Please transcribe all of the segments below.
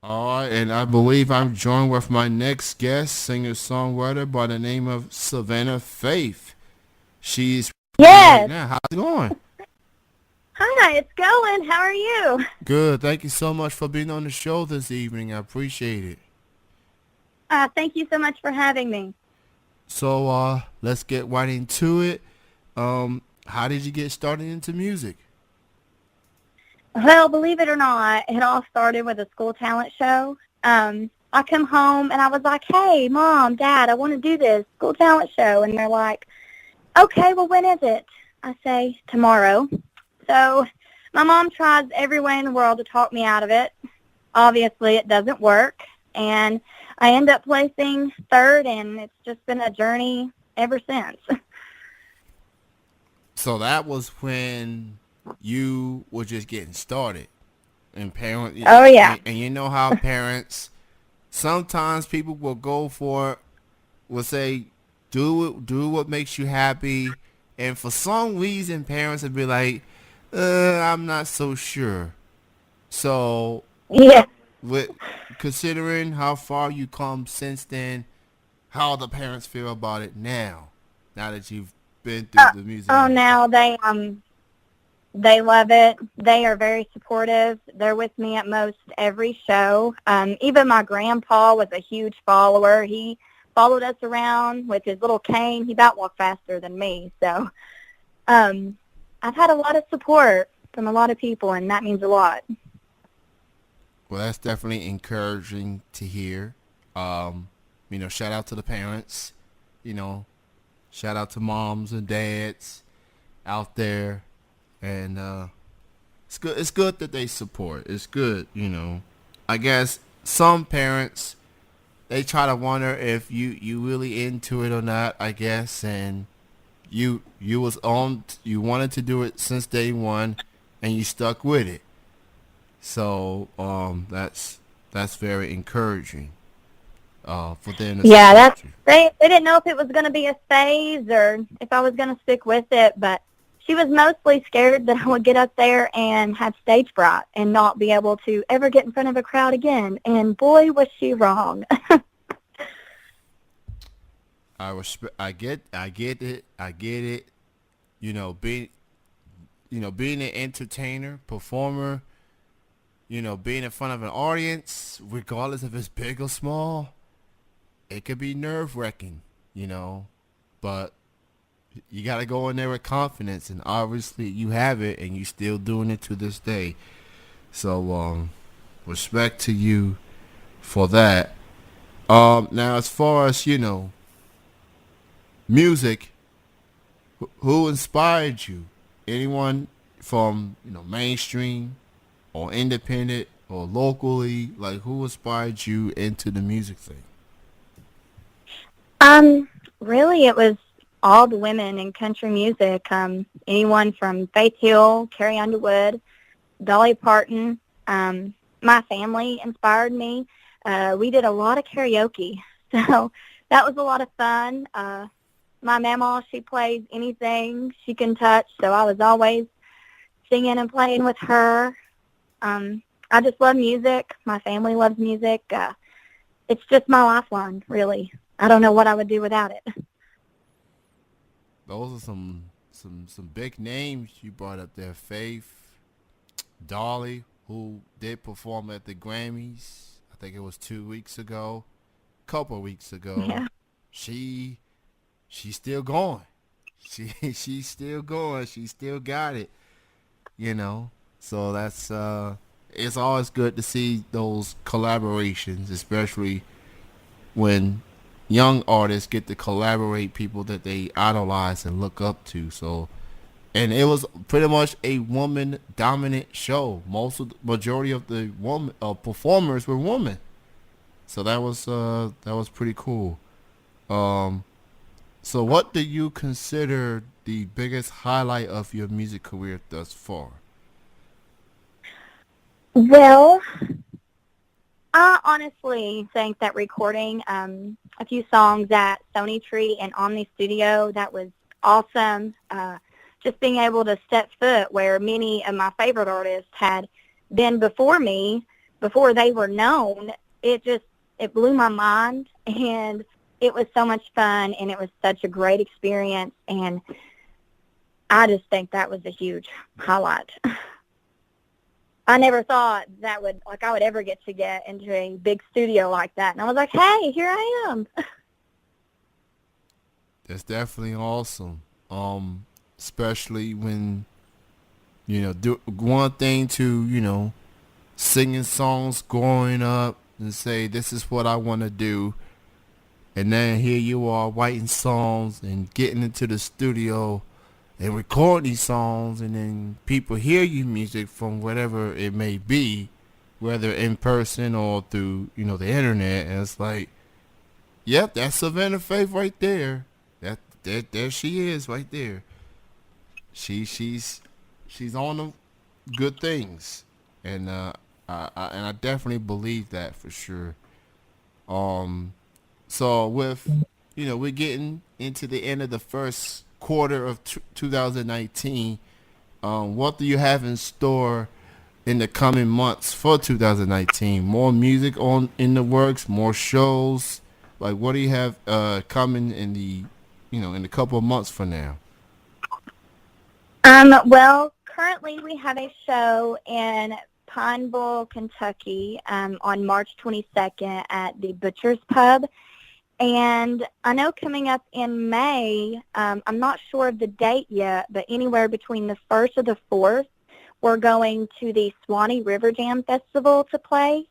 All right, and I believe I'm joined with my next guest, singer-songwriter by the name of Savannah Faith. She's right Yes. now. How's it going? Hi, it's going. How are you? Good. Thank you so much for being on the show this evening. I appreciate it. Thank you so much for having me. So, let's get right into it. How did you get started into music? Well, believe it or not, it all started with a school talent show. I come home and I was like, hey, Mom, Dad, I want to do this school talent show. And they're like, okay, well, when is it? I say, tomorrow. So my mom tries every way in the world to talk me out of it. Obviously, it doesn't work. And I end up placing third, and it's just been a journey ever since. So that was when you were just getting started, and Oh, yeah. and you know how parents sometimes people will go for will say do what makes you happy, and for some reason parents would be like, I'm not so sure. So Yeah. with considering how far you come since then, how the parents feel about it now that you've been through Uh, the music oh, industry. now they love it. They are very supportive. They're with me at most every show. Even my grandpa was a huge follower. He followed us around with his little cane. He about walked faster than me. So um, I've had a lot of support from a lot of people, and that means a lot. Well, that's definitely encouraging to hear. um Shout out to the parents, you know shout out to moms and dads out there. And it's good that they support. It's good. I guess some parents, they try to wonder if you really into it or not, I guess. And you wanted to do it since day one, and you stuck with it. So that's very encouraging, for them to Yeah, support that's you. they didn't know if it was going to be a phase or if I was going to stick with it, but she was mostly scared that I would get up there and have stage fright and not be able to ever get in front of a crowd again. And boy, was she wrong. I get it. I get it. You know, being being an entertainer, performer, being in front of an audience, regardless if it's big or small, it could be nerve wracking. You know, but you got to go in there with confidence, and obviously you have it, and you still doing it to this day. So, respect to you for that. Now as far as music, who inspired you? Anyone from mainstream or independent or locally? Like, who inspired you into the music thing? um, Really, it was all the women in country music. Anyone from Faith Hill, Carrie Underwood, Dolly Parton. My family inspired me. We did a lot of karaoke, so that was a lot of fun. My mama, she plays anything she can touch, so I was always singing and playing with her. I just love music. My family loves music. It's just my lifeline, really. I don't know what I would do without it. Those are some big names you brought up there. Faith, Dolly, who did perform at the Grammys. I think it was 2 weeks ago, couple of weeks ago. Yeah. She she's still going. She's still going. She still got it. So that's it's always good to see those collaborations, especially when young artists get to collaborate people that they idolize and look up to. So, and it was pretty much a woman dominant show. Most of the majority of the woman performers were women. So that was pretty cool. Um, so what do you consider the biggest highlight of your music career thus far? Well, I honestly think that recording a few songs at Sony Tree and Omni Studio, that was awesome. Just being able to step foot where many of my favorite artists had been before me, before they were known, it blew my mind, and it was so much fun, and it was such a great experience, and I just think that was a huge highlight. I never thought I would ever get into a big studio like that. And I was like, hey, here I am. That's definitely awesome. Especially when, do one thing to, singing songs growing up and say, this is what I want to do. And then here you are writing songs and getting into the studio and record these songs, and then people hear your music from whatever it may be, whether in person or through, the internet, and it's like, yep, that's Savannah Faith right there. There she is right there. She's on the good things, and I definitely believe that for sure. So with, we're getting into the end of the first quarter of 2019. What do you have in store in the coming months for 2019? More music in the works, more shows. Like, what do you have coming in in a couple of months from now? Well, currently we have a show in Pineville, Kentucky, on March 22nd at the Butcher's Pub. And I know coming up in May, I'm not sure of the date yet, but anywhere between the 1st or the 4th, we're going to the Swanee River Jam Festival to play.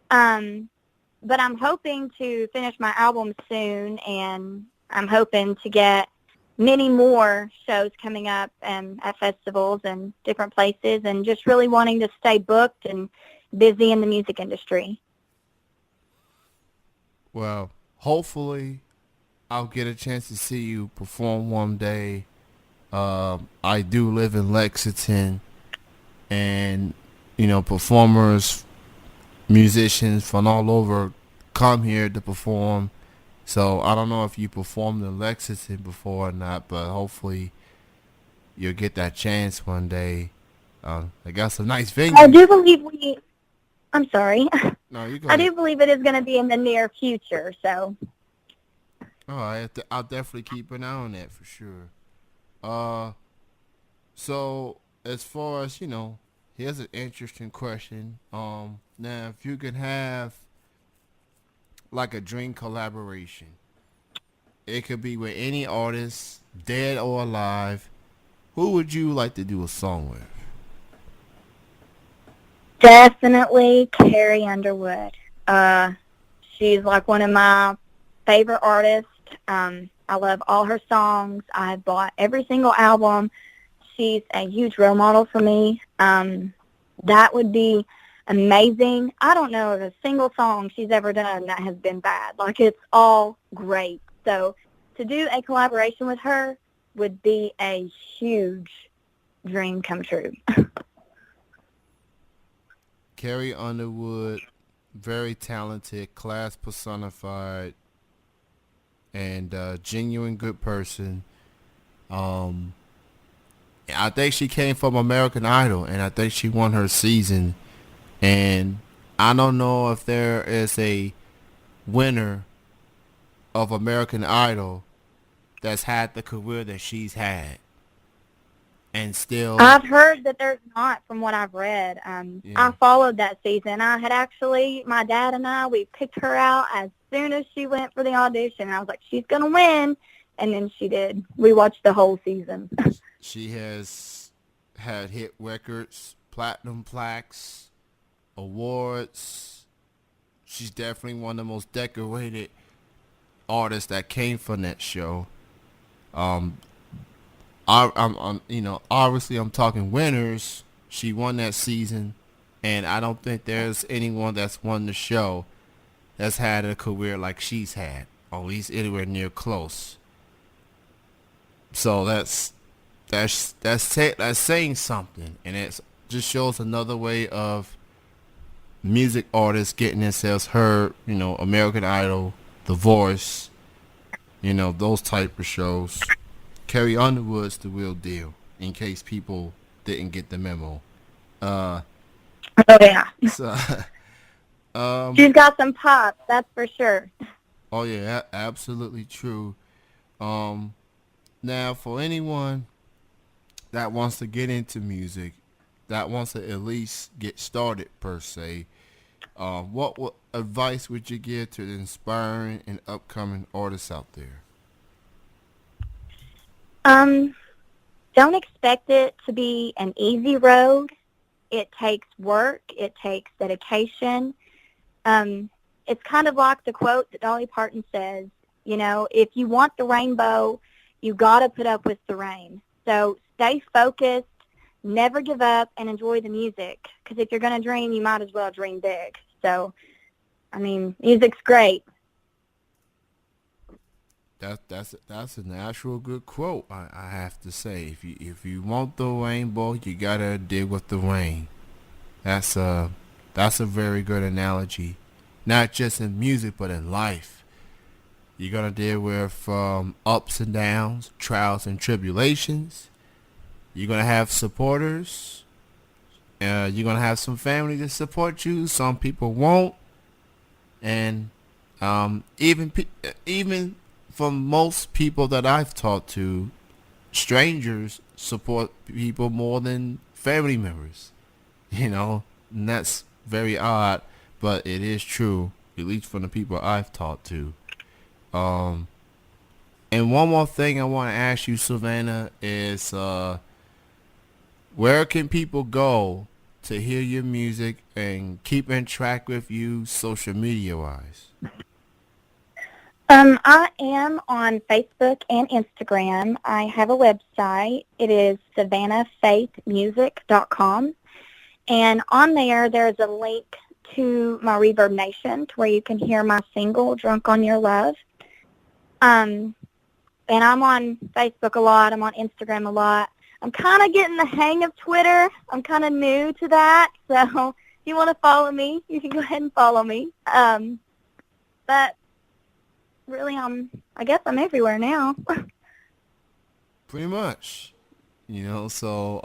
But I'm hoping to finish my album soon, and I'm hoping to get many more shows coming up at festivals and different places, and just really wanting to stay booked and busy in the music industry. Well, hopefully I'll get a chance to see you perform one day. I do live in Lexington, and performers, musicians from all over come here to perform. So I don't know if you performed in Lexington before or not, but hopefully you'll get that chance one day. They got some nice venues. I do believe I'm sorry. No, you go I ahead. do believe it is going to be in the near future, so. All right, I'll definitely keep an eye on that for sure. So as far as here's an interesting question. Now if you could have like a dream collaboration, it could be with any artist, dead or alive. Who would you like to do a song with? Definitely Carrie Underwood. She's like one of my favorite artists. I love all her songs. I've bought every single album. She's a huge role model for me. That would be amazing. I don't know of a single song she's ever done that has been bad. Like, it's all great. So to do a collaboration with her would be a huge dream come true. Carrie Underwood, very talented, class personified, and genuine good person. I think she came from American Idol, and I think she won her season. And I don't know if there is a winner of American Idol that's had the career that she's had. And still, I've heard that there's not, from what I've read. yeah. I followed that season. I had actually, my dad and I, we picked her out as soon as she went for the audition. I was like, she's going to win. And then she did. We watched the whole season. She has had hit records, platinum plaques, awards. She's definitely one of the most decorated artists that came from that show. I'm obviously I'm talking winners. She won that season, and I don't think there's anyone that's won the show that's had a career like she's had, or at least anywhere near close. So that's saying something, and it just shows another way of music artists getting themselves heard. American Idol, The Voice, those type of shows. Carrie Underwood's the real deal, in case people didn't get the memo. Oh yeah, So, um, she's got some pop, that's for sure. oh yeah, absolutely true. Um, Now for anyone that wants to get into music, that wants to at least get started per se, what advice would you give to the inspiring and upcoming artists out there? Um, don't expect it to be an easy road. It takes work. It takes dedication. Um, it's kind of like the quote that Dolly Parton says, you know, if you want the rainbow, you got to put up with the rain. So stay focused, never give up, and enjoy the music. Because if you're going to dream, you might as well dream big. So, I mean, music's great. That's a natural good quote. I have to say, if you want the rainbow, you gotta deal with the rain. That's a that's a very good analogy, not just in music but in life. You're gonna deal with ups and downs, trials and tribulations. You're gonna have supporters. You're gonna have some family to support you. Some people won't, and even from most people that I've talked to, strangers support people more than family members. You know, and that's very odd, but it is true, at least from the people I've talked to. Um, and one more thing I want to ask you, Savannah, is where can people go to hear your music and keep in track with you social media wise? I am on Facebook and Instagram. I have a website. It is savannahfaithmusic.com. And on there, there's a link to my Reverb Nation to where you can hear my single, Drunk on Your Love. And I'm on Facebook a lot. I'm on Instagram a lot. I'm kind of getting the hang of Twitter. I'm kind of new to that. So if you want to follow me, you can go ahead and follow me. But really, I guess I'm everywhere now. Pretty much, so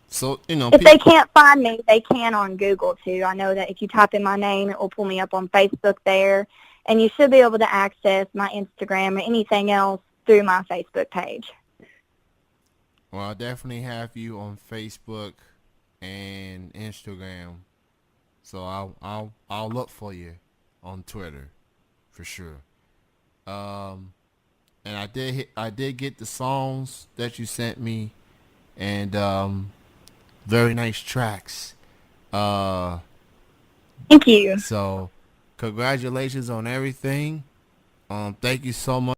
If they can't find me, they can on Google, too. I know that if you type in my name, it will pull me up on Facebook there. And you should be able to access my Instagram or anything else through my Facebook page. Well, I'll definitely have you on Facebook and Instagram. So I'll look for you on Twitter for sure. Um, and I did get the songs that you sent me, and very nice tracks. Uh, Thank you. so congratulations on everything. Thank you so much.